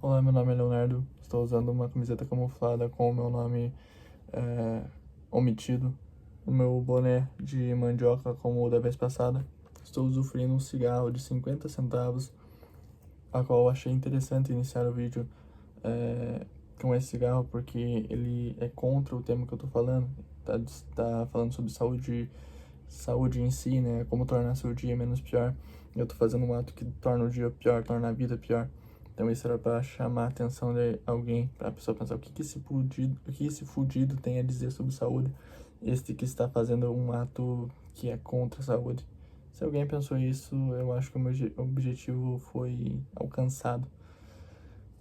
Olá, meu nome é Leonardo. Estou usando uma camiseta camuflada com o meu nome é, omitido. O meu boné de mandioca, como o da vez passada. Estou usufruindo um cigarro de 50 centavos, a qual eu achei interessante iniciar o vídeo com esse cigarro, porque ele é contra o tema que eu estou falando. Tá falando sobre saúde em si, né? Como tornar seu dia menos pior. Eu tô fazendo um ato que torna o dia pior, torna a vida pior. Então isso era para chamar a atenção de alguém, para a pessoa pensar o que esse fudido tem a dizer sobre saúde. Este que está fazendo um ato que é contra a saúde. Se alguém pensou isso, eu acho que o meu objetivo foi alcançado.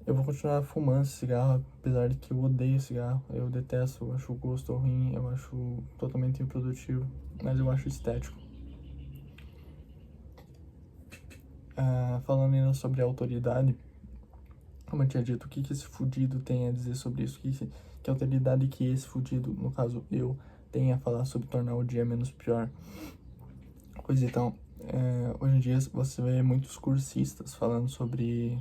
Eu vou continuar fumando esse cigarro, apesar de que eu odeio cigarro. Eu detesto, eu acho o gosto ruim, eu acho totalmente improdutivo, mas eu acho estético. Falando ainda sobre autoridade, como eu tinha dito, o que esse fudido tem a dizer sobre isso? Que autoridade que esse fudido, no caso eu, tem a falar sobre tornar o dia menos pior? Pois então, hoje em dia você vê muitos cursistas falando sobre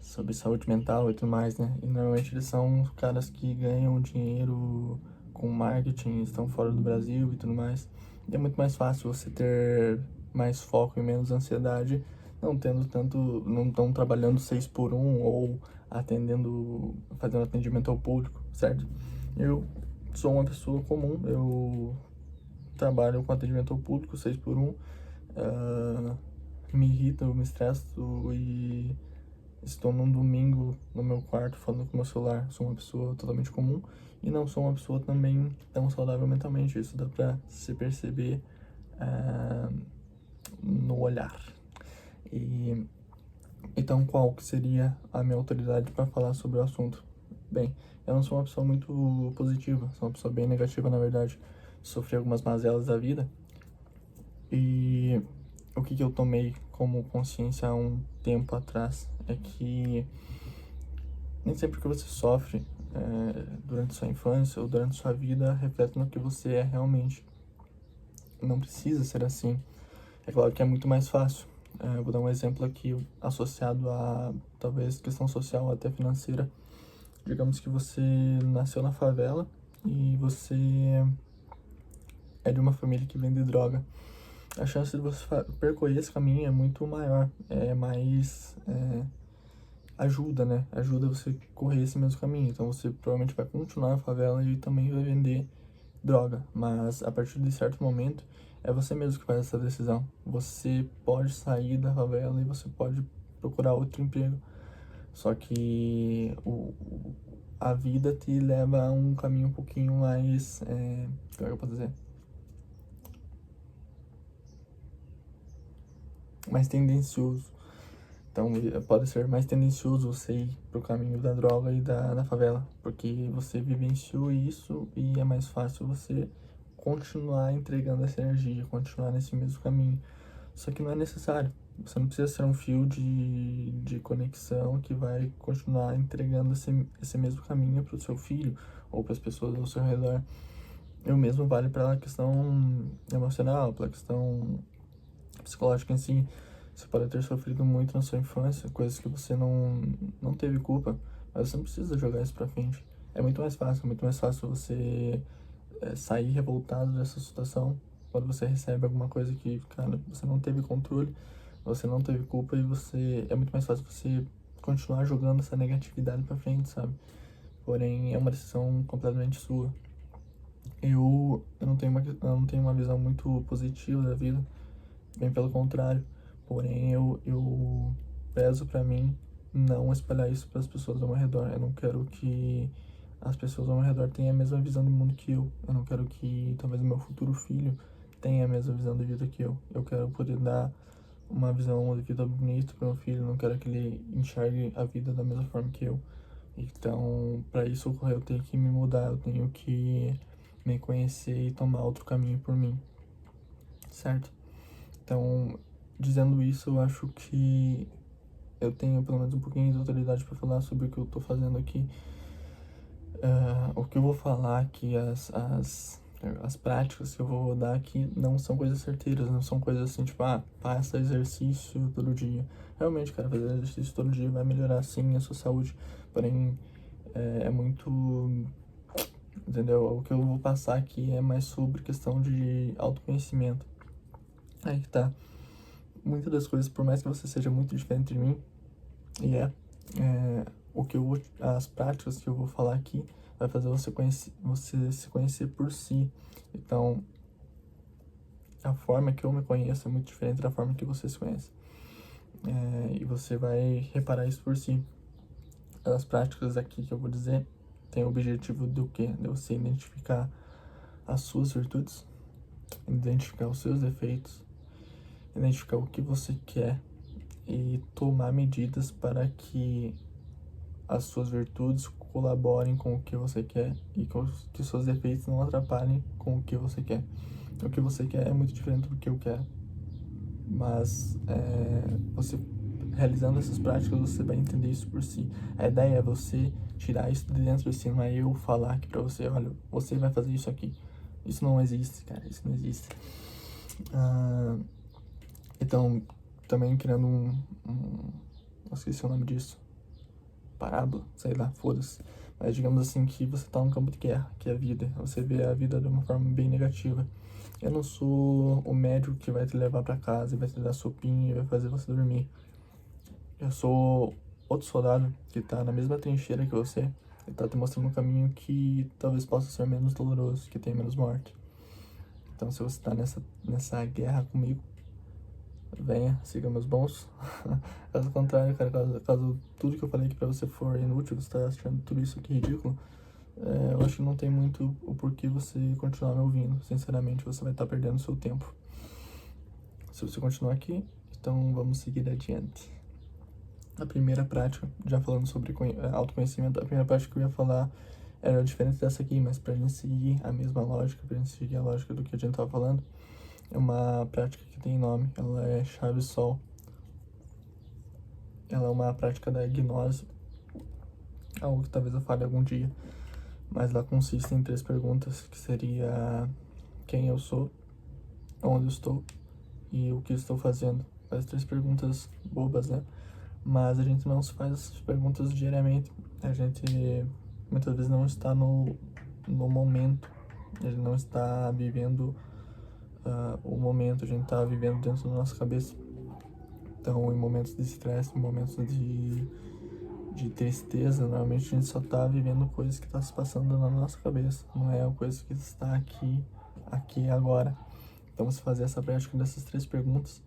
saúde mental e tudo mais, né? E normalmente eles são caras que ganham dinheiro com marketing, estão fora do Brasil e tudo mais. E é muito mais fácil você ter mais foco e menos ansiedade, não tão trabalhando 6 por um ou fazendo atendimento ao público, certo? Eu sou uma pessoa comum, eu trabalho com atendimento ao público 6 por um, me irrito, me estresso e estou num domingo no meu quarto falando com meu celular. Sou uma pessoa totalmente comum e não sou uma pessoa também tão saudável mentalmente. Isso dá pra se perceber no olhar. E então, qual que seria a minha autoridade para falar sobre o assunto? Bem, eu não sou uma pessoa muito positiva, sou uma pessoa bem negativa, na verdade. Sofri algumas mazelas da vida e o que eu tomei como consciência há um tempo atrás é que nem sempre que você sofre durante sua infância ou durante sua vida reflete no que você é realmente. Não precisa ser assim. É claro que é muito mais fácil. Eu vou dar um exemplo aqui associado a talvez questão social, até financeira. Digamos que você nasceu na favela e você é de uma família que vende droga. A chance de você percorrer esse caminho é muito maior, é mais ajuda, né? Ajuda você a correr esse mesmo caminho. Então você provavelmente vai continuar na favela e também vai vender droga. Mas a partir de certo momento, é você mesmo que faz essa decisão. Você pode sair da favela e você pode procurar outro emprego. Só que a vida te leva a um caminho um pouquinho mais. Como é que eu posso dizer? Mais tendencioso. Então pode ser mais tendencioso você ir pro caminho da droga e da favela, porque você vivenciou isso e é mais fácil você continuar entregando essa energia, continuar nesse mesmo caminho. Só que não é necessário. Você não precisa ser um fio de conexão que vai continuar entregando esse mesmo caminho para o seu filho ou para as pessoas ao seu redor. E o mesmo vale para a questão emocional, para a questão psicológica em si. Você pode ter sofrido muito na sua infância, coisas que você não teve culpa, mas você não precisa jogar isso pra frente. É muito mais fácil você sair revoltado dessa situação quando você recebe alguma coisa que, cara, você não teve controle, você não teve culpa e é muito mais fácil você continuar jogando essa negatividade pra frente, sabe? Porém, é uma decisão completamente sua. Eu não tenho uma visão muito positiva da vida, bem pelo contrário. Porém, eu peso pra mim não espalhar isso para as pessoas ao meu redor. Eu não quero que as pessoas ao meu redor tenham a mesma visão de mundo que eu. Eu não quero que talvez o meu futuro filho tenha a mesma visão de vida que eu. Eu quero poder dar uma visão de vida bonita para meu filho. Eu não quero que ele enxergue a vida da mesma forma que eu. Então, para isso ocorrer, eu tenho que me mudar. Eu tenho que me conhecer e tomar outro caminho por mim, certo? Então, dizendo isso, eu acho que eu tenho pelo menos um pouquinho de autoridade para falar sobre o que eu tô fazendo aqui. O que eu vou falar aqui, As práticas que eu vou dar aqui não são coisas certeiras, não são coisas assim, tipo, faça exercício todo dia. Realmente, cara, fazer exercício todo dia vai melhorar sim a sua saúde, porém é muito, entendeu? O que eu vou passar aqui é mais sobre questão de autoconhecimento. Aí que tá. Muitas das coisas, por mais que você seja muito diferente de mim, e o que as práticas que eu vou falar aqui vai fazer você se conhecer por si. Então, a forma que eu me conheço é muito diferente da forma que você se conhece. E você vai reparar isso por si. As práticas aqui que eu vou dizer têm o objetivo do quê? De você identificar as suas virtudes, identificar os seus defeitos, identificar o que você quer e tomar medidas para que as suas virtudes colaborem com o que você quer e que seus defeitos não atrapalhem com o que você quer. O que você quer é muito diferente do que eu quero, mas você realizando essas práticas você vai entender isso por si. A ideia é você tirar isso de dentro de si, não é eu falar aqui pra você, olha, você vai fazer isso aqui. Isso não existe, cara, isso não existe. Então, também criando eu esqueci o nome disso, parábola, sei lá, foda-se. Mas digamos assim que você tá num campo de guerra, que é a vida. Você vê a vida de uma forma bem negativa. Eu não sou o médico que vai te levar pra casa e vai te dar sopinha e vai fazer você dormir. Eu sou outro soldado que tá na mesma trincheira que você e tá te mostrando um caminho que talvez possa ser menos doloroso, que tem menos morte. Então, se você tá nessa guerra comigo, venha, siga meus bons. Caso contrário, cara, caso tudo que eu falei aqui pra você for inútil, você tá achando tudo isso aqui ridículo, eu acho que não tem muito o porquê você continuar me ouvindo. Sinceramente, você vai estar perdendo seu tempo. Se você continuar aqui, então vamos seguir adiante. A primeira prática, já falando sobre autoconhecimento, a primeira prática que eu ia falar era diferente dessa aqui, mas pra gente seguir a mesma lógica, pra gente seguir a lógica do que a gente tava falando, é uma prática que tem nome, ela é chave sol. Ela é uma prática da gnose, algo que talvez eu fale algum dia, mas ela consiste em 3 perguntas, que seria quem eu sou, onde eu estou e o que estou fazendo. As 3 perguntas bobas, né? Mas a gente não se faz essas perguntas diariamente. A gente muitas vezes não está no momento, a gente não está vivendo o momento, a gente está vivendo dentro da nossa cabeça. Então, em momentos de estresse, em momentos de tristeza, normalmente a gente só tá vivendo coisas que tá se passando na nossa cabeça, não é uma coisa que está aqui agora. Então, você fazer essa prática dessas 3 perguntas,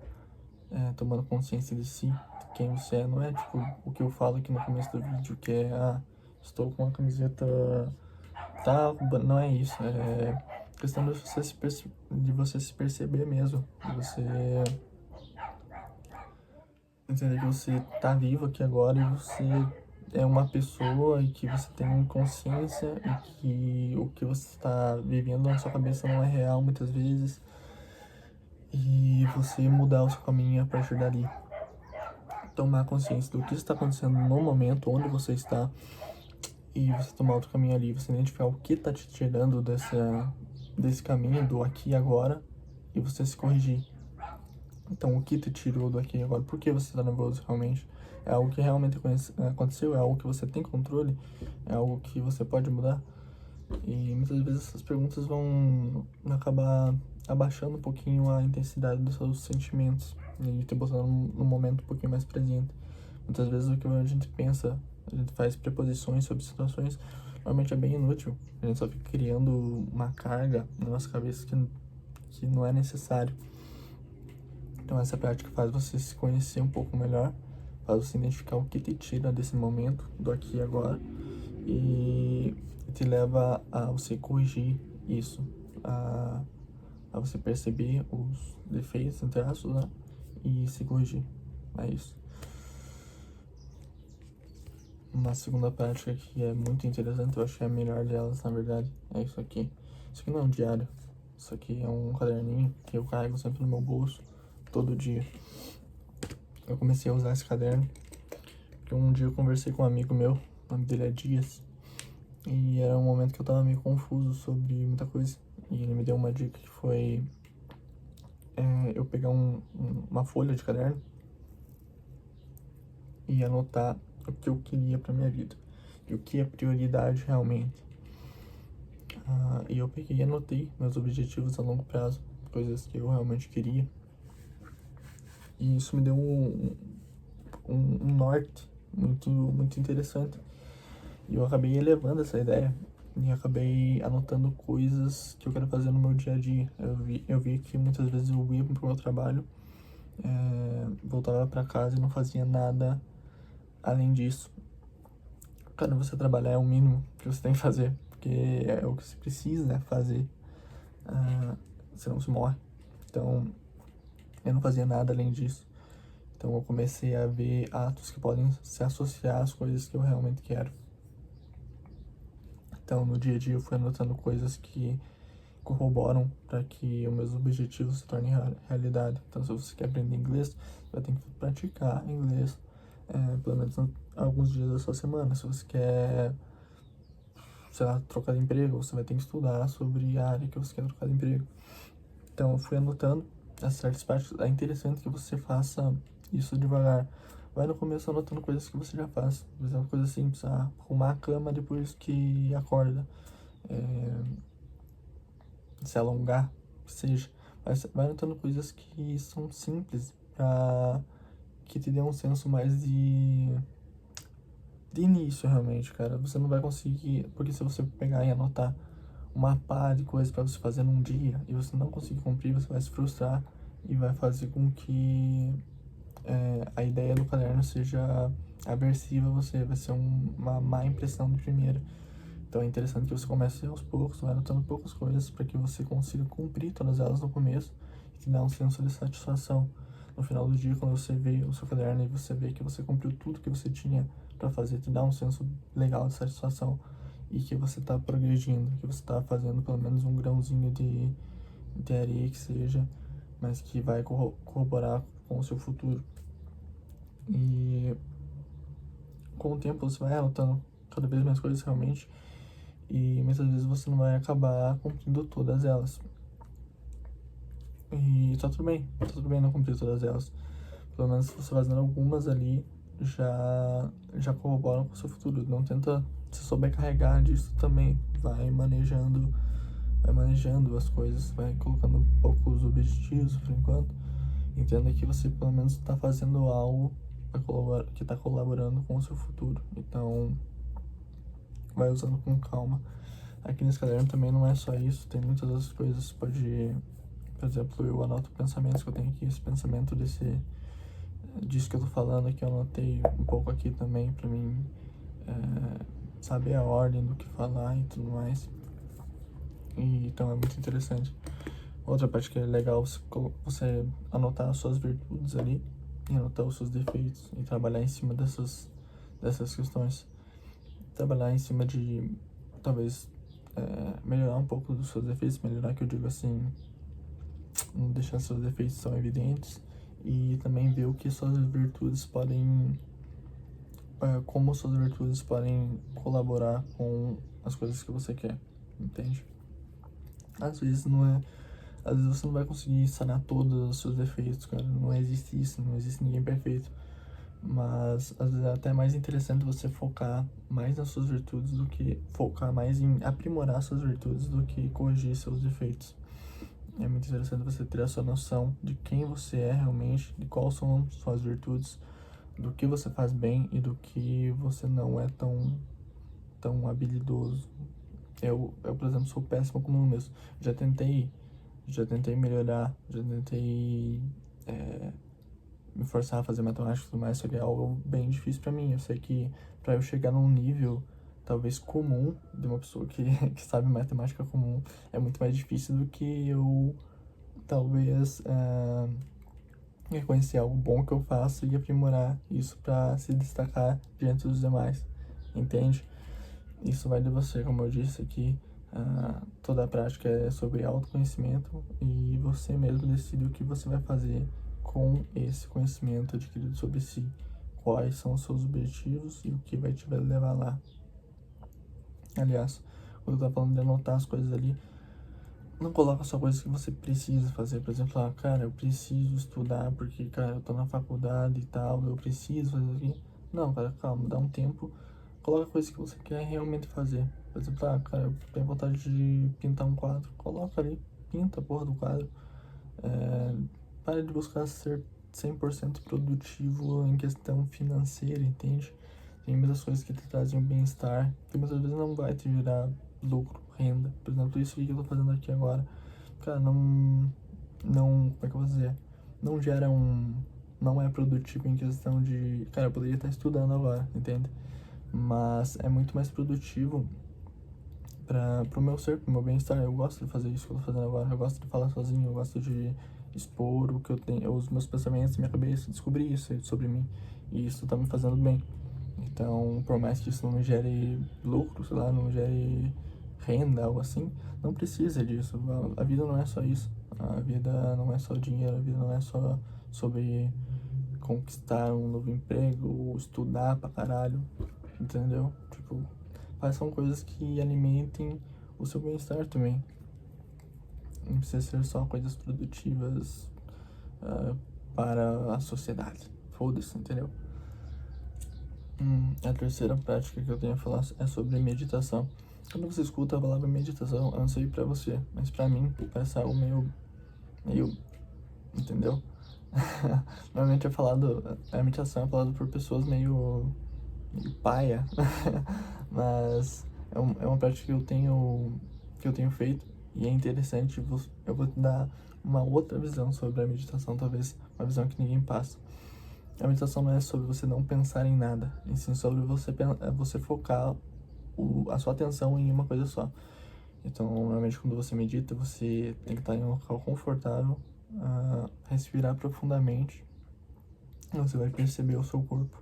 tomando consciência de si, quem você é, não é tipo o que eu falo aqui no começo do vídeo, que é, estou com uma camiseta tal, não é isso, é questão de você se perceber mesmo, de você entender que você tá vivo aqui agora e você é uma pessoa e que você tem consciência e que o que você está vivendo na sua cabeça não é real muitas vezes e você mudar o seu caminho a partir dali. Tomar consciência do que está acontecendo no momento, onde você está e você tomar outro caminho ali, você identificar o que está te tirando desse caminho do aqui e agora e você se corrigir. Então, o que te tirou do aqui e agora? Por que você está nervoso realmente? É algo que realmente aconteceu? É algo que você tem controle? É algo que você pode mudar? E muitas vezes essas perguntas vão acabar abaixando um pouquinho a intensidade dos seus sentimentos e te botando num momento um pouquinho mais presente. Muitas vezes o que a gente pensa, a gente faz preposições sobre situações, normalmente é bem inútil. A gente só fica criando uma carga na nossa cabeça que não é necessário. Então essa prática faz você se conhecer um pouco melhor, faz você identificar o que te tira desse momento, do aqui e agora, e te leva a você corrigir isso, a você perceber os defeitos, entre aspas, né? E se corrigir. É isso. Uma segunda prática que é muito interessante, eu acho que é a melhor delas, na verdade, é isso aqui. Isso aqui não é um diário, isso aqui é um caderninho que eu carrego sempre no meu bolso, todo dia. Eu comecei a usar esse caderno porque um dia eu conversei com um amigo meu, o nome dele é Dias, e era um momento que eu tava meio confuso sobre muita coisa. E ele me deu uma dica que foi eu pegar uma folha de caderno e anotar o que eu queria pra minha vida e o que é prioridade realmente. E eu peguei e anotei meus objetivos a longo prazo, coisas que eu realmente queria. E isso me deu um norte muito interessante. E eu acabei elevando essa ideia e acabei anotando coisas que eu quero fazer no meu dia a dia. Eu vi que muitas vezes eu ia pro meu trabalho, voltava pra casa e não fazia nada além disso. Cara, você trabalhar é o mínimo que você tem que fazer, porque é o que você precisa fazer, senão você morre. Então, eu não fazia nada além disso. Então, eu comecei a ver atos que podem se associar às coisas que eu realmente quero. Então, no dia a dia, eu fui anotando coisas que corroboram para que os meus objetivos se tornem realidade. Então, se você quer aprender inglês, você vai ter que praticar inglês, pelo menos alguns dias da sua semana. Se você quer, sei lá, trocar de emprego, você vai ter que estudar sobre a área que você quer trocar de emprego. Então, eu fui anotando as certas partes. É interessante que você faça isso devagar. Vai no começo anotando coisas que você já faz. Por exemplo, coisa simples, arrumar a cama depois que acorda. Se alongar, seja. Vai anotando coisas que são simples pra que te dê um senso mais de início, realmente, cara. Você não vai conseguir, porque se você pegar e anotar uma pá de coisas pra você fazer num dia e você não conseguir cumprir, você vai se frustrar e vai fazer com que a ideia do caderno seja aversiva a você, vai ser uma má impressão de primeira. Então é interessante que você comece aos poucos, vai anotando poucas coisas para que você consiga cumprir todas elas no começo e te dá um senso de satisfação. No final do dia, quando você vê o seu caderno e você vê que você cumpriu tudo que você tinha para fazer, te dá um senso legal de satisfação e que você está progredindo, que você está fazendo pelo menos um grãozinho de areia que seja, mas que vai corroborar com o seu futuro. E com o tempo você vai anotando cada vez mais coisas realmente e muitas vezes você não vai acabar cumprindo todas elas. E tá tudo bem não cumprir todas elas. Pelo menos se você fazendo algumas ali, já corroboram com o seu futuro. Não tenta se sobrecarregar disso também. Vai manejando as coisas, vai colocando poucos objetivos por enquanto. Entenda que você pelo menos está fazendo algo que está colaborando com o seu futuro. Então, vai usando com calma. Aqui nesse caderno também não é só isso, tem muitas outras coisas. Pode, por exemplo, eu anoto pensamentos que eu tenho aqui, esse pensamento disso que eu tô falando aqui, eu anotei um pouco aqui também pra mim saber a ordem do que falar e tudo mais. E, então é muito interessante. Outra parte que é legal você anotar as suas virtudes ali e anotar os seus defeitos e trabalhar em cima dessas questões. Trabalhar em cima de talvez melhorar um pouco dos seus defeitos, melhorar que eu digo assim, não deixar seus defeitos tão evidentes e também ver o que suas virtudes podem, como suas virtudes podem colaborar com as coisas que você quer, entende? Às vezes você não vai conseguir sanar todos os seus defeitos, cara, não existe isso, não existe ninguém perfeito. Mas às vezes é até mais interessante você focar mais nas suas virtudes do que focar mais em aprimorar suas virtudes do que corrigir seus defeitos. É muito interessante você ter a sua noção de quem você é realmente, de quais são suas virtudes, do que você faz bem e do que você não é tão habilidoso. Por exemplo, sou péssimo comigo mesmo. Já tentei melhorar, já tentei me forçar a fazer matemática e tudo mais, só que é algo bem difícil pra mim. Eu sei que pra eu chegar num nível talvez comum de uma pessoa que sabe matemática comum, é muito mais difícil do que eu talvez reconhecer algo bom que eu faço e aprimorar isso pra se destacar diante dos demais, entende? Isso vai de você, como eu disse aqui, toda a prática é sobre autoconhecimento e você mesmo decide o que você vai fazer com esse conhecimento adquirido sobre si, quais são os seus objetivos e o que vai te levar lá. Aliás, quando eu tava falando de anotar as coisas ali, Não coloca só coisas que você precisa fazer. Por exemplo, cara, eu preciso estudar porque, cara, eu tô na faculdade e tal, eu preciso fazer isso aqui. Não, cara, calma, dá um tempo. Coloca coisas que você quer realmente fazer. Por exemplo, cara, eu tenho vontade de pintar um quadro. Coloca ali, pinta a porra do quadro. É, para de buscar ser 100% produtivo em questão financeira, entende? Tem muitas coisas que te trazem um bem-estar, que muitas vezes não vai te gerar lucro, renda. Por exemplo, isso aqui que eu tô fazendo aqui agora. Cara, como é que eu vou dizer? Não gera não é produtivo em questão de, cara, eu poderia estar estudando agora, entende? Mas é muito mais produtivo pro meu ser, pro meu bem-estar. Eu gosto de fazer isso que eu tô fazendo agora. Eu gosto de falar sozinho, eu gosto de expor o que eu tenho, os meus pensamentos, minha cabeça, descobrir isso sobre mim. E isso tá me fazendo bem. Então, por mais que isso não me gere lucro, sei lá, não gere renda, algo assim, não precisa disso. A vida não é só isso. A vida não é só dinheiro, a vida não é só sobre conquistar um novo emprego ou estudar pra caralho, entendeu? Tipo, são coisas que alimentem o seu bem-estar também. Não precisa ser só coisas produtivas para a sociedade. Foda-se, entendeu? A terceira prática que eu tenho a falar é sobre meditação. Quando você escuta a palavra meditação, eu não sei pra você, mas pra mim parece algo meio, entendeu? Normalmente a meditação é falado por pessoas meio paia, mas é uma prática que eu tenho feito e é interessante. Eu vou te dar uma outra visão sobre a meditação, talvez uma visão que ninguém passa. A meditação não é sobre você não pensar em nada, e sim sobre você focar a sua atenção em uma coisa só. Então, normalmente quando você medita, você tem que estar em um local confortável, respirar profundamente, e você vai perceber o seu corpo.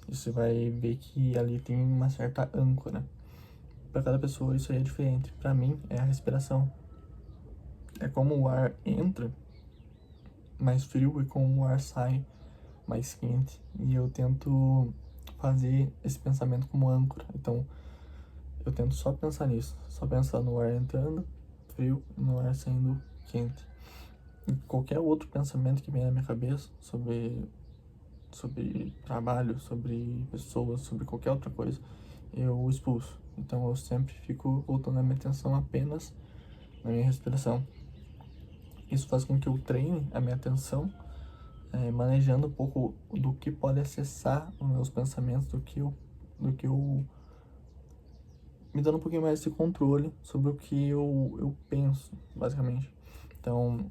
E você vai ver que ali tem uma certa âncora. Para cada pessoa isso aí é diferente. Para mim é a respiração. É como o ar entra mais frio e como o ar sai mais quente. E eu tento fazer esse pensamento como âncora. Então, eu tento só pensar nisso. Só pensar no ar entrando frio e no ar saindo quente. E qualquer outro pensamento que venha na minha cabeça sobre trabalho, sobre pessoas, sobre qualquer outra coisa, eu expulso. Então eu sempre fico voltando a minha atenção apenas na minha respiração. Isso faz com que eu treine a minha atenção, manejando um pouco do que pode acessar os meus pensamentos, do que eu me dando um pouquinho mais de controle sobre o que eu penso, basicamente. Então,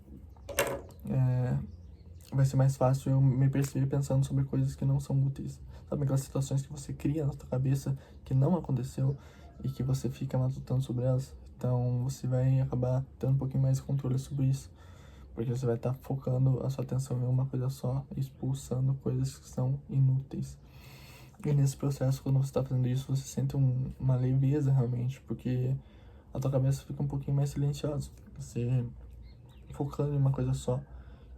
vai ser mais fácil eu me perceber pensando sobre coisas que não são úteis. Sabe, aquelas situações que você cria na sua cabeça que não aconteceu e que você fica matutando sobre elas. Então, você vai acabar tendo um pouquinho mais de controle sobre isso. Porque você vai estar focando a sua atenção em uma coisa só, expulsando coisas que são inúteis. E nesse processo, quando você está fazendo isso, você sente uma leveza realmente, porque a tua cabeça fica um pouquinho mais silenciosa. Você focando em uma coisa só,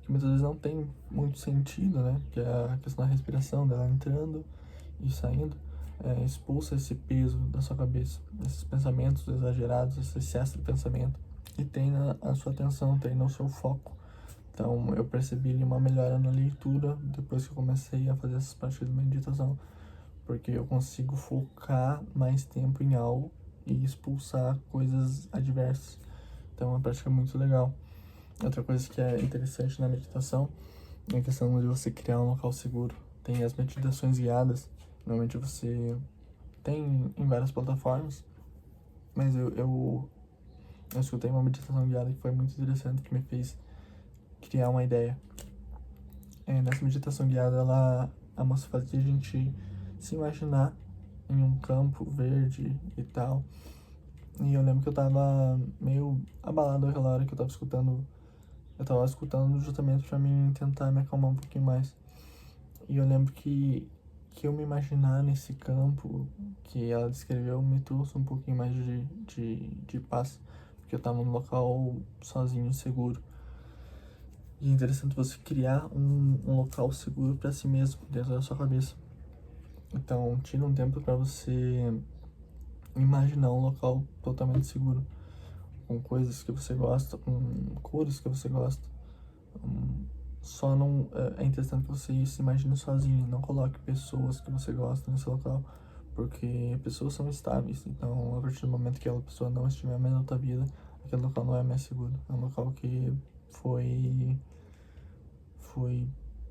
que muitas vezes não tem muito sentido, né? Que é a questão da respiração, dela entrando e saindo, expulsa esse peso da sua cabeça, esses pensamentos exagerados, esse excesso de pensamento, e treina a sua atenção, treina o seu foco. Então, eu percebi ali uma melhora na leitura depois que eu comecei a fazer essas práticas de meditação, porque eu consigo focar mais tempo em algo e expulsar coisas adversas. Então, é uma prática muito legal. Outra coisa que é interessante na meditação é a questão de você criar um local seguro. Tem as meditações guiadas, normalmente você tem em várias plataformas, mas eu escutei uma meditação guiada que foi muito interessante, que me fez criar uma ideia. Nessa meditação guiada, a moça fazia a gente se imaginar em um campo verde e tal. E eu lembro que eu tava meio abalado naquela hora que eu tava escutando. Eu tava escutando justamente pra mim tentar me acalmar um pouquinho mais. E eu lembro que eu me imaginar nesse campo que ela descreveu me trouxe um pouquinho mais de paz. Porque eu tava num local sozinho, seguro. E é interessante você criar um local seguro pra si mesmo, dentro da sua cabeça. Então, tira um tempo pra você imaginar um local totalmente seguro. com coisas que você gosta, com cores que você gosta. Só não é interessante que você se imagine sozinho, não coloque pessoas que você gosta nesse local, porque pessoas são estáveis, então a partir do momento que aquela pessoa não estiver mais na tua vida, aquele local não é mais seguro, é um local que foi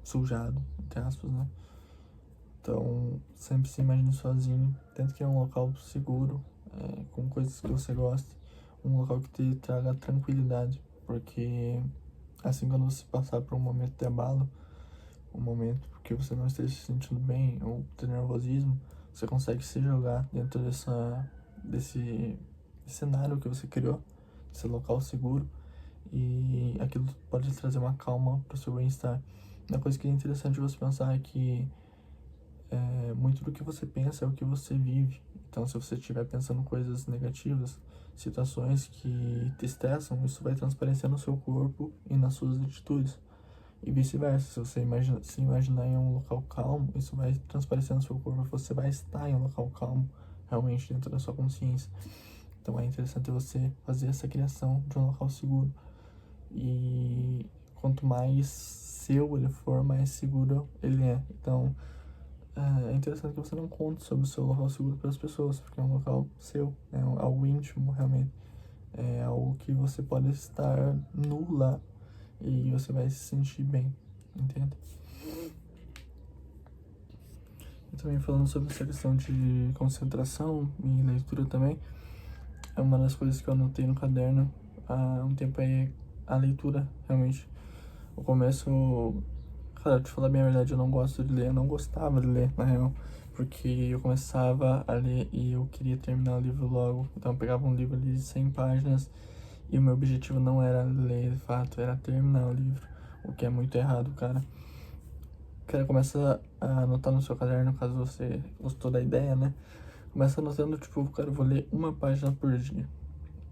sujado, entre aspas, né? Então, sempre se imagine sozinho, tente criar um local seguro, com coisas que você gosta, um local que te traga tranquilidade, porque assim quando você passar por um momento de abalo, um momento porque você não esteja se sentindo bem ou tem nervosismo, você consegue se jogar dentro desse cenário que você criou, esse local seguro, e aquilo pode trazer uma calma para o seu bem-estar. Uma coisa que é interessante você pensar é que muito do que você pensa é o que você vive. Então, se você estiver pensando coisas negativas, situações que te estressam, isso vai transparecer no seu corpo e nas suas atitudes. E vice-versa, se você se imaginar em um local calmo, isso vai transparecer no seu corpo, você vai estar em um local calmo, realmente dentro da sua consciência. Então é interessante você fazer essa criação de um local seguro. E quanto mais seu ele for, mais seguro ele é. Então é interessante que você não conte sobre o seu local seguro para as pessoas, porque é um local seu, é algo íntimo realmente. É algo que você pode estar nu lá e você vai se sentir bem, entende? E também falando sobre essa questão de concentração e leitura também, é uma das coisas que eu anotei no caderno há um tempo aí, a leitura, realmente. No começo, cara, te falar bem a verdade, eu não gosto de ler, eu não gostava de ler, na real, porque eu começava a ler e eu queria terminar o livro logo, então eu pegava um livro ali de 100 páginas e o meu objetivo não era ler de fato, era terminar o livro, o que é muito errado, cara. Cara, começa a anotar no seu caderno, caso você gostou da ideia, né? Começa anotando, tipo, cara, eu vou ler uma página por dia.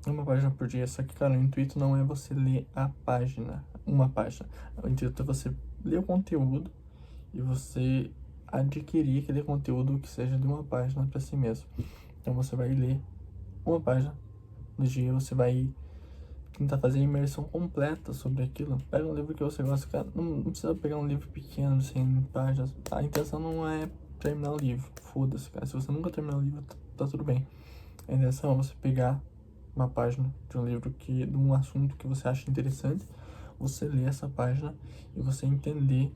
Uma página por dia, só que, cara, o intuito não é você ler a página, uma página. O intuito é você ler o conteúdo e você adquirir aquele conteúdo que seja de uma página para si mesmo. Então você vai ler uma página no dia, você vai tentar fazer a imersão completa sobre aquilo. Pega um livro que você gosta, cara, não precisa pegar um livro pequeno, 100 páginas. A intenção não é terminar o livro, foda-se, cara. Se você nunca terminar o livro, tá tudo bem. A intenção é você pegar uma página de um livro de um assunto que você acha interessante, você ler essa página e você entender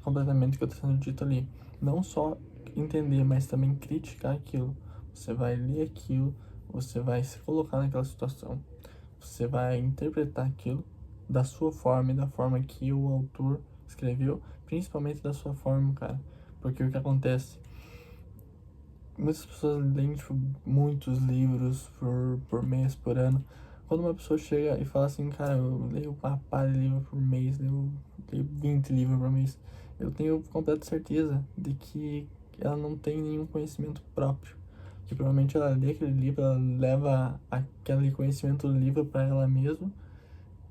completamente o que está sendo dito ali. Não só entender, mas também criticar aquilo. Você vai ler aquilo, você vai se colocar naquela situação, você vai interpretar aquilo da sua forma e da forma que o autor escreveu, principalmente da sua forma, cara. Porque o que acontece? Muitas pessoas leem, tipo, muitos livros por mês, por ano. Quando uma pessoa chega e fala assim, cara, eu leio uma pá de livro por mês, leio 20 livros por mês, eu tenho completa certeza de que ela não tem nenhum conhecimento próprio. Que provavelmente ela lê aquele livro, ela leva aquele conhecimento do livro para ela mesma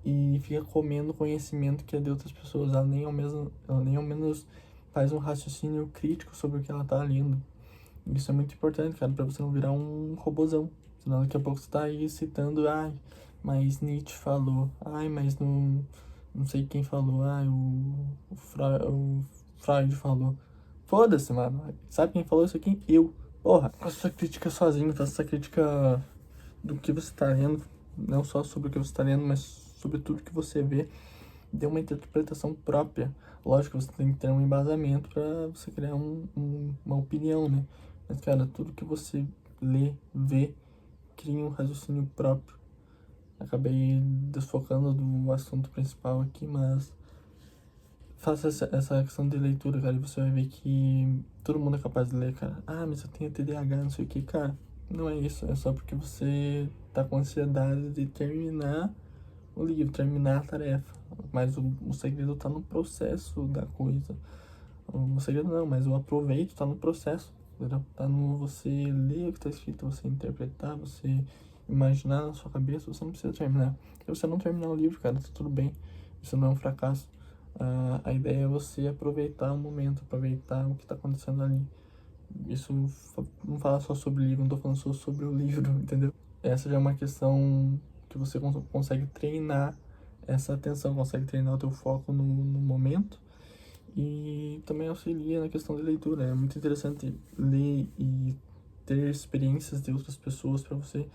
e fica comendo conhecimento que é de outras pessoas. Ela nem ao menos faz um raciocínio crítico sobre o que ela tá lendo. Isso é muito importante, cara, pra você não virar um robozão. Senão daqui a pouco você tá aí citando, ai, mas Nietzsche falou, ai, mas não sei quem falou, ai, o Freud falou. Foda-se, mano. Sabe quem falou isso aqui? Eu. Porra, faça essa crítica sozinho, faça essa crítica do que você tá lendo, não só sobre o que você tá lendo, mas sobre tudo que você vê. Dê uma interpretação própria. Lógico que você tem que ter um embasamento para você criar uma opinião, né? Mas, cara, tudo que você lê, vê, cria um raciocínio próprio. Acabei desfocando do assunto principal aqui, mas faça essa questão de leitura, cara, e você vai ver que todo mundo é capaz de ler, cara. Ah, mas eu tenho TDAH, não sei o que, cara. Não é isso, é só porque você tá com ansiedade de terminar o livro, terminar a tarefa. Mas o segredo tá no processo da coisa. O segredo não, mas o aproveito tá no processo, entendeu? Tá no você ler o que tá escrito, você interpretar, você imaginar na sua cabeça, você não precisa terminar. Se você não terminar o livro, cara, tá tudo bem. Isso não é um fracasso. A ideia é você aproveitar o momento, aproveitar o que tá acontecendo ali. Isso não fala só sobre o livro, não tô falando só sobre o livro, entendeu? Essa já é uma questão que você consegue treinar essa atenção, consegue treinar o teu foco no momento, e também auxilia na questão da leitura. É muito interessante ler e ter experiências de outras pessoas para você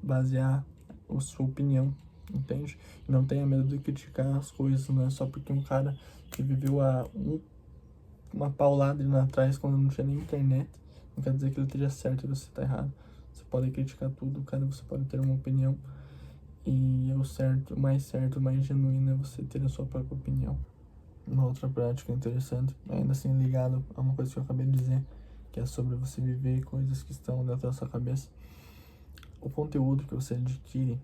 basear a sua opinião, entende? E não tenha medo de criticar as coisas, não é só porque um cara que viveu uma paulada indo atrás quando não tinha nem internet, não quer dizer que ele esteja certo e você está errado. Você pode criticar tudo, cara, você pode ter uma opinião, e o mais genuíno é você ter a sua própria opinião. Uma outra prática interessante, ainda assim ligado a uma coisa que eu acabei de dizer, que é sobre você viver coisas que estão dentro da sua cabeça. O conteúdo que você adquire,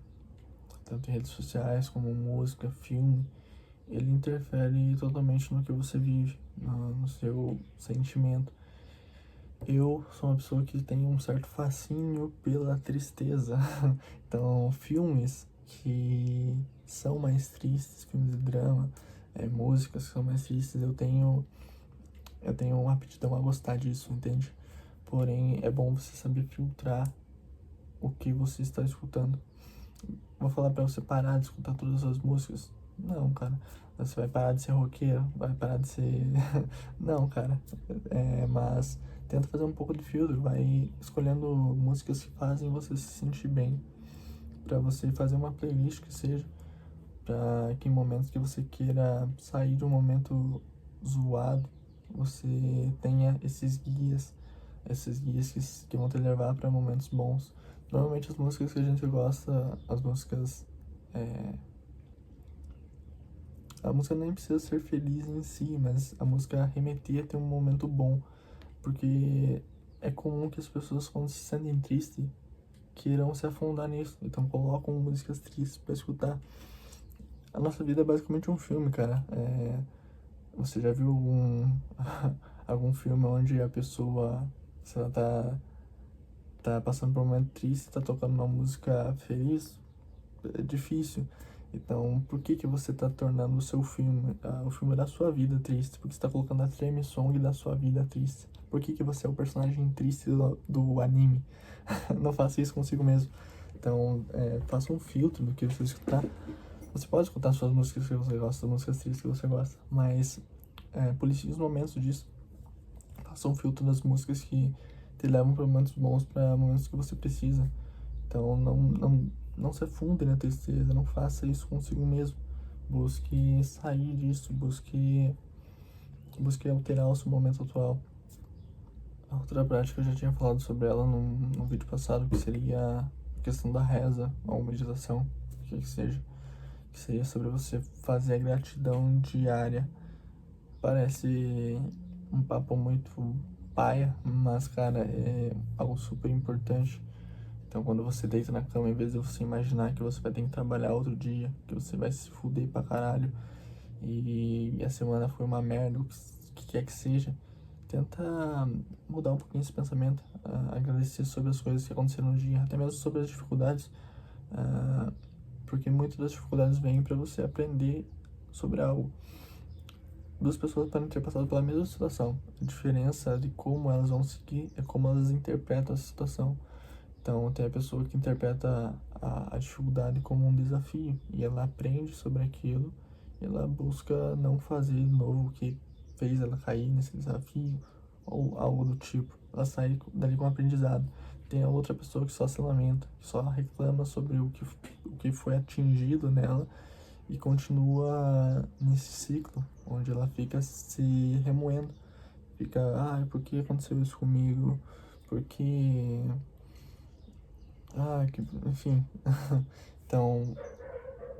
tanto em redes sociais como música, filme, ele interfere totalmente no que você vive, no seu sentimento. Eu sou uma pessoa que tem um certo fascínio pela tristeza. Então, filmes que são mais tristes, filmes de drama, músicas que são mais tristes, eu tenho uma aptidão a gostar disso, entende? Porém, é bom você saber filtrar o que você está escutando. Vou falar pra você parar de escutar todas as músicas? Não, cara. Você vai parar de ser roqueiro? Vai parar de ser... Não, cara. Mas tenta fazer um pouco de filtro. Vai escolhendo músicas que fazem você se sentir bem. Pra você fazer uma playlist que seja. Pra que em momentos que você queira sair de um momento zoado, você tenha esses guias. Esses guias que vão te levar pra momentos bons. Normalmente as músicas que a gente gosta, as músicas... A música nem precisa ser feliz em si, mas a música remeter a ter um momento bom. Porque é comum que as pessoas, quando se sentem tristes, queiram se afundar nisso. Então colocam músicas tristes pra escutar. A nossa vida é basicamente um filme, cara. Você já viu algum filme onde a pessoa, se ela tá passando por um momento triste, tá tocando uma música feliz? É difícil. Então, por que que você tá tornando o seu filme, o filme da sua vida triste? Porque você tá colocando a theme song da sua vida triste? Por que que você é o personagem triste do anime? Não faça isso consigo mesmo. Então, faça um filtro do que você escutar. Você pode escutar suas músicas que você gosta, as músicas tristes que você gosta, mas policie os momentos disso. Faça um filtro das músicas que te levam para momentos bons, para momentos que você precisa. Então, não se afunde na tristeza, não faça isso consigo mesmo. Busque sair disso, busque alterar o seu momento atual. A outra prática eu já tinha falado sobre ela no vídeo passado, que seria a questão da reza ou meditação, o que seja. Que seria sobre você fazer a gratidão diária. Parece um papo muito paia, mas, cara, é algo super importante. Então, quando você deita na cama, em vez de você imaginar que você vai ter que trabalhar outro dia, que você vai se fuder pra caralho, e a semana foi uma merda, o que quer que seja, tenta mudar um pouquinho esse pensamento, agradecer sobre as coisas que aconteceram no dia, até mesmo sobre as dificuldades, porque muitas das dificuldades vêm para você aprender sobre algo. Duas pessoas podem ter passado pela mesma situação, a diferença de como elas vão seguir é como elas interpretam a situação. Então, tem a pessoa que interpreta a dificuldade como um desafio, e ela aprende sobre aquilo, e ela busca não fazer de novo o que fez ela cair nesse desafio, ou algo do tipo. Ela sai dali com um aprendizado. Tem a outra pessoa que só se lamenta, que só reclama sobre o que foi atingido nela, e continua nesse ciclo, onde ela fica se remoendo. Fica, por que aconteceu isso comigo? Por que... enfim. Então,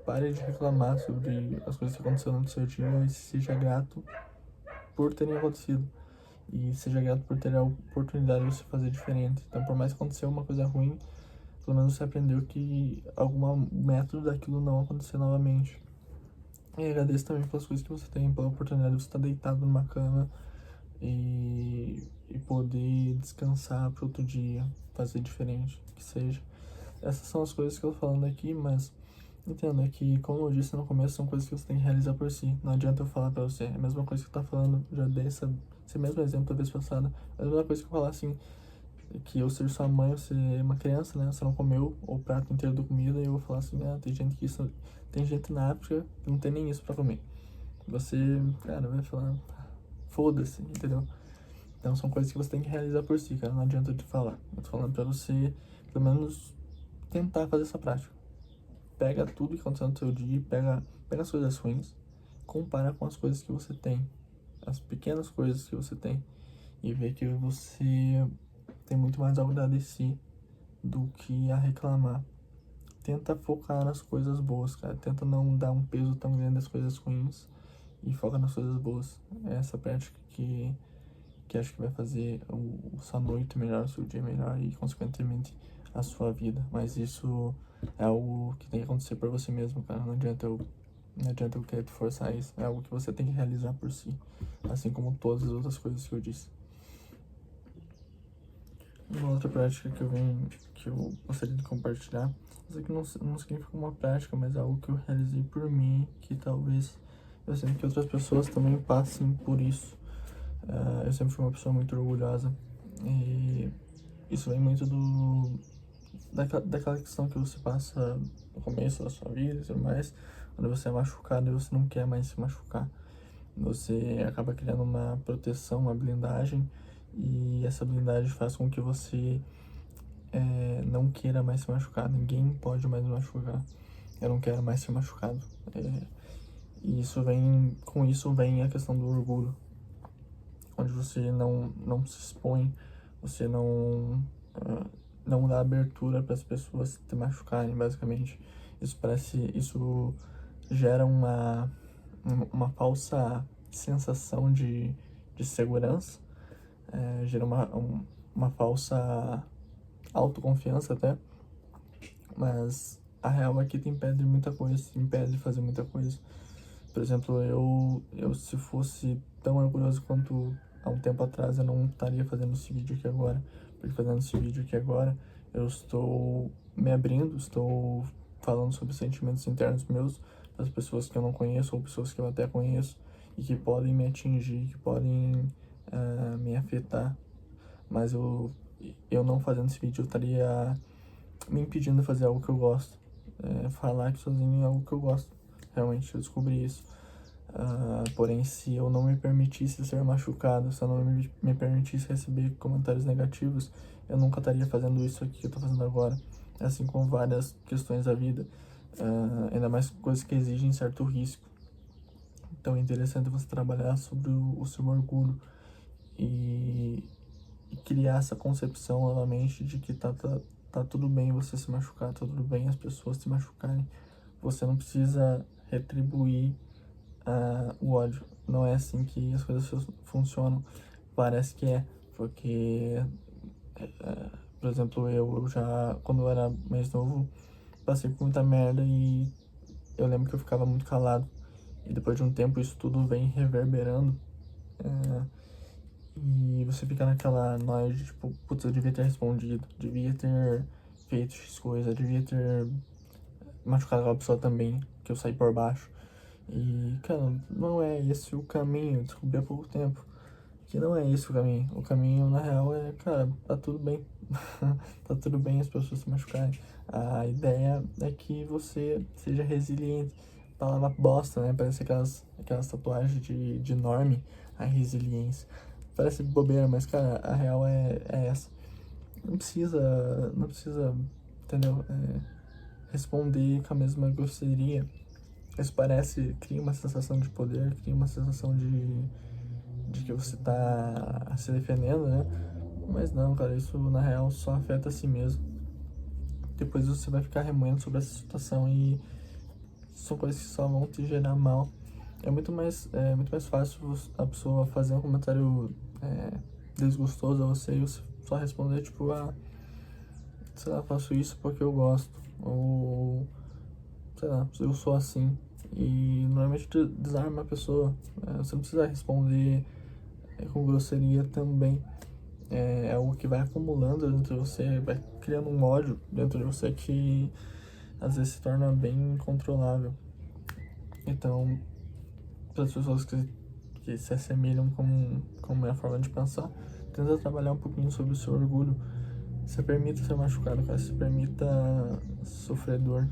pare de reclamar sobre as coisas que aconteceram no seu dia e seja grato por terem acontecido. E seja grato por ter a oportunidade de você fazer diferente. Então, por mais que aconteceu uma coisa ruim, pelo menos você aprendeu que algum método daquilo não acontecer novamente. E agradeço também pelas coisas que você tem, pela oportunidade de você estar deitado numa cama e poder descansar para outro dia, fazer diferente, que seja. Essas são as coisas que eu tô falando aqui, mas entenda que, como eu disse no começo, são coisas que você tem que realizar por si. Não adianta eu falar pra você. É a mesma coisa que eu tava falando, já dei esse mesmo exemplo da vez passada. É a mesma coisa que eu falar assim, que eu seja sua mãe, você é uma criança, né? Você não comeu o prato inteiro da comida e eu vou falar assim, ah, tem gente na África que não tem nem isso pra comer. Você, cara, vai falar, foda-se, entendeu? Então são coisas que você tem que realizar por si, cara. Não adianta eu te falar. Eu tô falando pra você, pelo menos, tentar fazer essa prática. Pega tudo que aconteceu no seu dia, pega as coisas ruins, compara com as coisas que você tem, as pequenas coisas que você tem, e vê que você tem muito mais a agradecer do que a reclamar. Tenta focar nas coisas boas, cara. Tenta não dar um peso tão grande às coisas ruins e foca nas coisas boas. É essa prática que acho que vai fazer sua noite melhor, o seu dia melhor e, consequentemente, a sua vida. Mas isso é algo que tem que acontecer por você mesmo, cara. Não adianta eu querer te forçar isso. É algo que você tem que realizar por si. Assim como todas as outras coisas que eu disse. Uma outra prática que eu gostaria de compartilhar. Isso aqui não significa uma prática, mas é algo que eu realizei por mim, que talvez eu sinto que outras pessoas também passem por isso. Eu sempre fui uma pessoa muito orgulhosa e isso vem muito daquela questão que você passa no começo da sua vida e tudo mais, quando você é machucado e você não quer mais se machucar. Você acaba criando uma proteção, uma blindagem, e essa blindagem faz com que você não queira mais se machucar. Ninguém pode mais me machucar. Eu não quero mais ser machucado. E com isso vem a questão do orgulho, onde você não se expõe, você não dá abertura para as pessoas te machucarem, basicamente. Isso gera uma falsa sensação de segurança, gera uma falsa autoconfiança até, mas a real é que te impede de muita coisa, te impede de fazer muita coisa. Por exemplo, eu se fosse tão orgulhoso quanto há um tempo atrás, eu não estaria fazendo esse vídeo aqui agora, porque fazendo esse vídeo aqui agora, eu estou me abrindo, estou falando sobre sentimentos internos meus, das pessoas que eu não conheço ou pessoas que eu até conheço e que podem me atingir, que podem me afetar, mas eu não fazendo esse vídeo, eu estaria me impedindo de fazer algo que eu gosto. Falar aqui sozinho é algo que eu gosto. Realmente, eu descobri isso. Porém, se eu não me permitisse ser machucado, se eu não me permitisse receber comentários negativos, eu nunca estaria fazendo isso aqui que eu tô fazendo agora. Assim como várias questões da vida, ainda mais coisas que exigem certo risco. Então é interessante você trabalhar sobre o seu orgulho e criar essa concepção novamente de que tá tudo bem você se machucar, tá tudo bem as pessoas se machucarem. Você não precisa retribuir o ódio. Não é assim que as coisas funcionam. Parece que é, porque, por exemplo, eu já, quando eu era mais novo, passei por muita merda e eu lembro que eu ficava muito calado. E depois de um tempo isso tudo vem reverberando. E você fica naquela noia de tipo, putz, eu devia ter respondido, devia ter feito X coisa, devia ter machucado aquela pessoa também, que eu saí por baixo. E, cara, não é esse o caminho, eu descobri há pouco tempo que não é esse o caminho. O caminho, na real, é, cara, tá tudo bem. Tá tudo bem as pessoas se machucarem. A ideia é que você seja resiliente. Palavra bosta, né? Parece aquelas tatuagens de norme, a resiliência. Parece bobeira, mas, cara, a real é essa. Não precisa, entendeu? Responder com a mesma grosseria. Isso cria uma sensação de poder, cria uma sensação de que você tá se defendendo, né? Mas não, cara, isso na real só afeta a si mesmo. Depois você vai ficar remoendo sobre essa situação e são coisas que só vão te gerar mal. É muito mais fácil a pessoa fazer um comentário desgostoso a você e você só responder, tipo, sei lá, faço isso porque eu gosto. Ou, sei lá, eu sou assim. E normalmente desarma a pessoa. Você não precisa responder com grosseria também. É algo que vai acumulando dentro de você, vai criando um ódio dentro de você que às vezes se torna bem incontrolável. Então, para as pessoas que se assemelham com a minha forma de pensar, tenta trabalhar um pouquinho sobre o seu orgulho, Se permita ser machucado, cara. Se permita sofrer dor.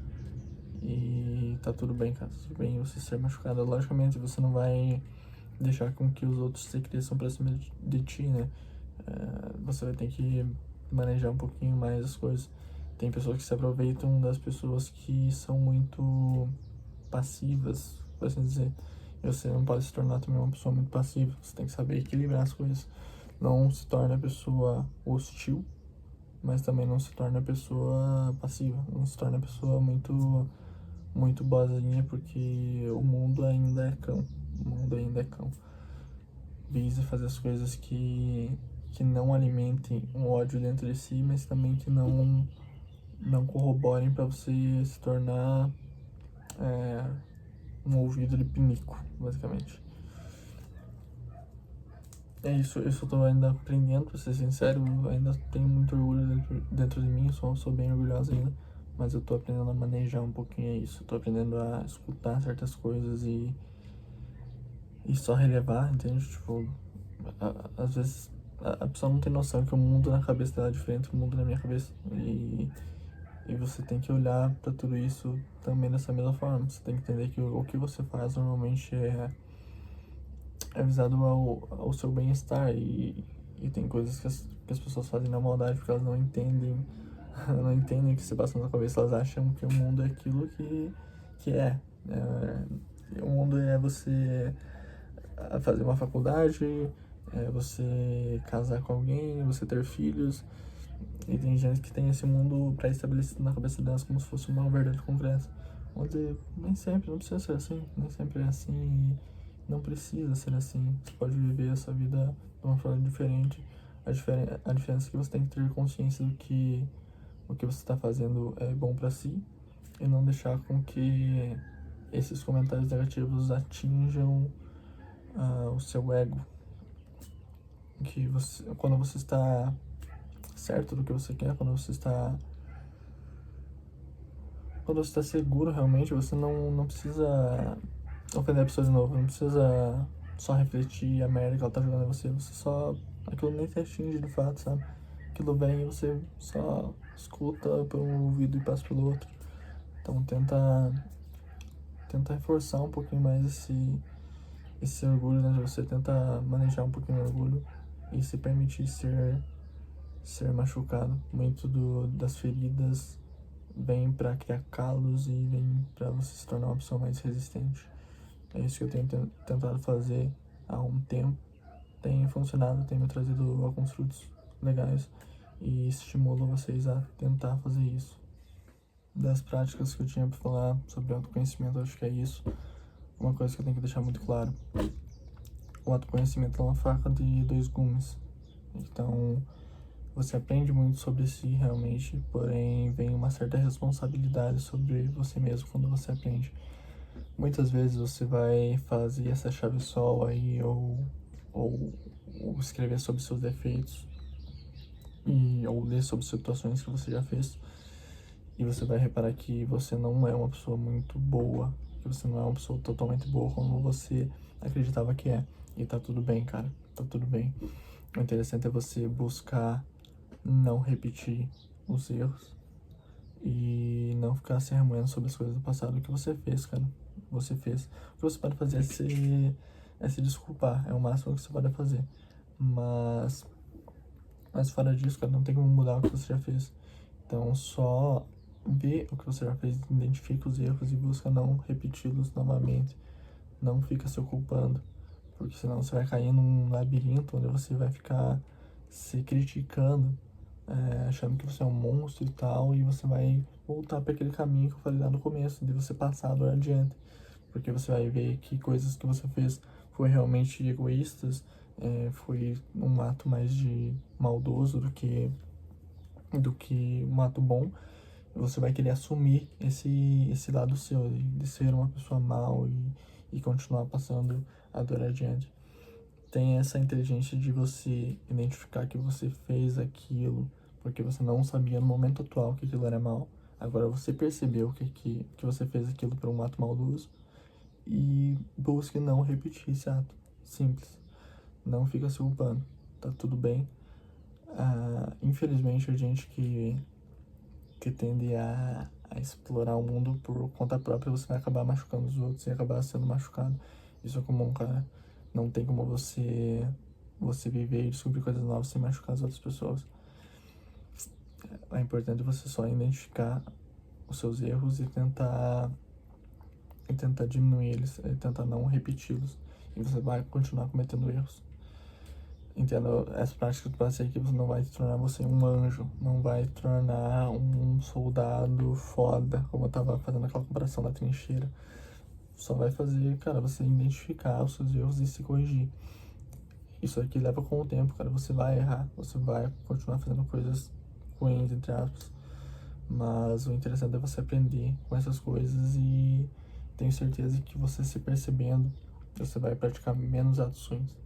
E tá tudo bem, cara. Tudo bem você ser machucado. Logicamente, você não vai deixar com que os outros se cresçam pra cima de ti, né? Você vai ter que manejar um pouquinho mais as coisas. Tem pessoas que se aproveitam das pessoas que são muito passivas, por assim dizer. E você não pode se tornar também uma pessoa muito passiva. Você tem que saber equilibrar as coisas. Não se torne a pessoa hostil, mas também não se torne a pessoa passiva. Não se torne a pessoa muito boazinha, porque o mundo ainda é cão. O mundo ainda é cão. Vise fazer as coisas que não alimentem um ódio dentro de si, mas também que não corroborem para você se tornar um ouvido de pinico, basicamente. É isso, eu só tô ainda aprendendo, pra ser sincero, eu ainda tenho muito orgulho dentro de mim, sou bem orgulhosa ainda, mas eu tô aprendendo a manejar um pouquinho isso, eu tô aprendendo a escutar certas coisas e só relevar, entende? Tipo, às vezes a pessoa não tem noção que o mundo na cabeça dela é diferente do mundo na minha cabeça. E você tem que olhar para tudo isso também dessa mesma forma. Você tem que entender que o que você faz normalmente é visado ao seu bem-estar. E tem coisas que as pessoas fazem na maldade porque elas não entendem, não entendem o que se passa na cabeça. Elas acham que o mundo é aquilo que é. O mundo é você fazer uma faculdade, você casar com alguém, você ter filhos. E tem gente que tem esse mundo pré-estabelecido na cabeça delas como se fosse uma verdade concreta. Onde nem sempre, não precisa ser assim, nem sempre é assim e não precisa ser assim. Você pode viver essa vida de uma forma diferente. A diferença é que você tem que ter consciência do que o que você está fazendo é bom para si e não deixar com que esses comentários negativos atinjam o seu ego. Que você, quando você está certo do que você quer, quando você está seguro realmente, você não precisa ofender a pessoa de novo, não precisa só refletir a merda que ela tá jogando em você, você só, aquilo nem te atinge de fato, sabe? Aquilo vem e você só escuta por um ouvido e passa pelo outro. Então tenta reforçar um pouquinho mais esse orgulho dentro de você, tenta manejar um pouquinho o orgulho e se permitir ser machucado. Muito das feridas vem para criar calos e vem para você se tornar uma pessoa mais resistente. É isso que eu tenho tentado fazer há um tempo. Tem funcionado, tem me trazido alguns frutos legais e estimulo vocês a tentar fazer isso. Das práticas que eu tinha para falar sobre autoconhecimento, acho que é isso. Uma coisa que eu tenho que deixar muito claro: o autoconhecimento é uma faca de dois gumes. Então, você aprende muito sobre si realmente, porém vem uma certa responsabilidade sobre você mesmo quando você aprende. Muitas vezes você vai fazer essa chave sol aí ou escrever sobre seus defeitos ou ler sobre situações que você já fez e você vai reparar que você não é uma pessoa muito boa, que você não é uma pessoa totalmente boa como você acreditava que é. E tá tudo bem, cara, tá tudo bem. O interessante é você buscar não repetir os erros e não ficar se remoendo sobre as coisas do passado que você fez, cara. Você fez. O que você pode fazer é se desculpar, é o máximo que você pode fazer. Mas fora disso, cara, não tem como mudar o que você já fez. Então só vê o que você já fez, identifica os erros e busca não repeti-los novamente. Não fica se culpando, porque senão você vai cair num labirinto onde você vai ficar se criticando, achando que você é um monstro e tal, e você vai voltar para aquele caminho que eu falei lá no começo, de você passar a dor adiante, porque você vai ver que coisas que você fez foi realmente egoístas, foi um ato mais de maldoso do que um ato bom. Você vai querer assumir esse lado seu, de ser uma pessoa mal e continuar passando a dor adiante. Tem essa inteligência de você identificar que você fez aquilo porque você não sabia no momento atual que aquilo era mal. Agora você percebeu que você fez aquilo por um ato maldoso e busque não repetir esse ato. Simples. Não fica se culpando. Tá tudo bem. Infelizmente, a gente que tende a explorar o mundo por conta própria, você vai acabar machucando os outros e acabar sendo machucado. Isso é comum, cara. Não tem como você viver e descobrir coisas novas sem machucar as outras pessoas. É importante você só identificar os seus erros e tentar diminuir eles, e tentar não repeti-los. E você vai continuar cometendo erros. Entenda, essa prática que eu passei aqui não vai tornar você um anjo, não vai tornar um soldado foda, como eu tava fazendo aquela comparação da trincheira. Só vai fazer, cara, você identificar os seus erros e se corrigir. Isso aqui leva com o tempo, cara. Você vai errar, você vai continuar fazendo coisas ruins, entre aspas. Mas o interessante é você aprender com essas coisas e tenho certeza que você se percebendo, você vai praticar menos atos ruins.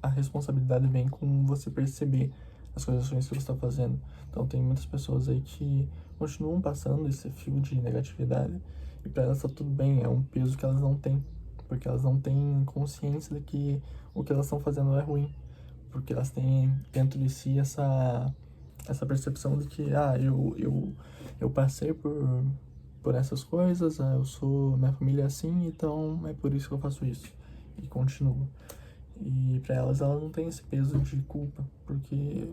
A responsabilidade vem com você perceber as coisas ruins que você está fazendo. Então tem muitas pessoas aí que continuam passando esse fio de negatividade e para elas tá tudo bem, é um peso que elas não têm, porque elas não têm consciência de que o que elas estão fazendo é ruim, porque elas têm dentro de si essa percepção de que eu passei por essas coisas, minha família é assim, então é por isso que eu faço isso e continuo. E para elas não têm esse peso de culpa, porque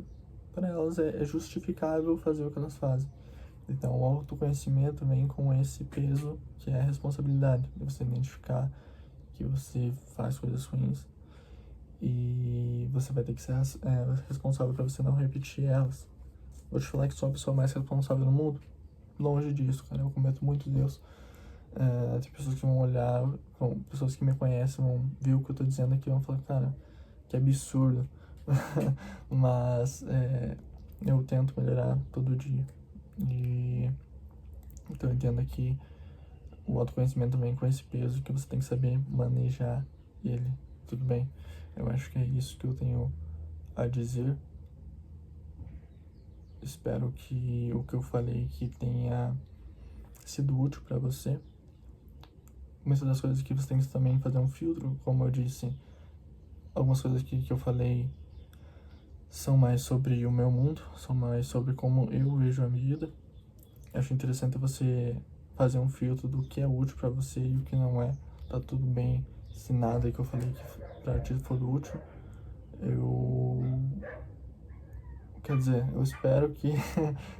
para elas é justificável fazer o que elas fazem. Então o autoconhecimento vem com esse peso que é a responsabilidade, de você identificar que você faz coisas ruins e você vai ter que ser responsável para você não repetir elas. Vou te falar que sou a pessoa mais responsável no mundo? Longe disso, cara, eu cometo muitos erros. Tem pessoas que vão olhar, pessoas que me conhecem vão ver o que eu tô dizendo aqui e vão falar, cara, que absurdo. Mas eu tento melhorar todo dia. E então entenda que o autoconhecimento vem com esse peso que você tem que saber manejar ele. Tudo bem? Eu acho que é isso que eu tenho a dizer. Espero que o que eu falei aqui tenha sido útil para você. Muitas das coisas que você tem que também fazer um filtro, como eu disse, algumas coisas que eu falei são mais sobre o meu mundo, são mais sobre como eu vejo a vida. Acho interessante você fazer um filtro do que é útil para você e o que não é. Tá tudo bem se nada que eu falei que pra ti for útil. Quer dizer, eu espero que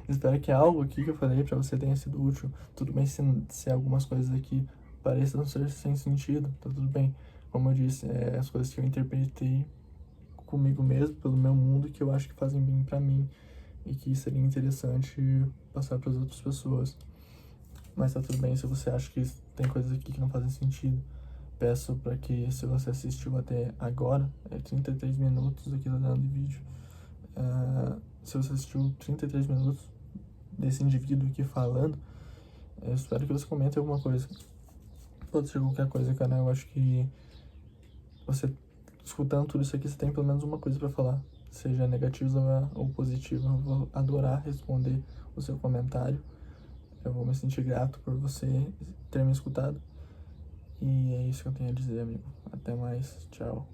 espero que algo aqui que eu falei pra você tenha sido útil. Tudo bem se algumas coisas aqui pareçam ser sem sentido, tá tudo bem. Como eu disse, as coisas que eu interpretei comigo mesmo, pelo meu mundo, que eu acho que fazem bem pra mim e que seria interessante passar para as outras pessoas. Mas tá tudo bem se você acha que tem coisas aqui que não fazem sentido. Peço para que, se você assistiu até agora, 33 minutos aqui tá dando de vídeo. Se você assistiu 33 minutos desse indivíduo aqui falando, eu espero que você comente alguma coisa. Pode ser qualquer coisa, cara. Eu acho que você, escutando tudo isso aqui, você tem pelo menos uma coisa para falar. Seja negativa ou positiva. Eu vou adorar responder o seu comentário. Eu vou me sentir grato por você ter me escutado. E é isso que eu tenho a dizer, amigo. Até mais. Tchau.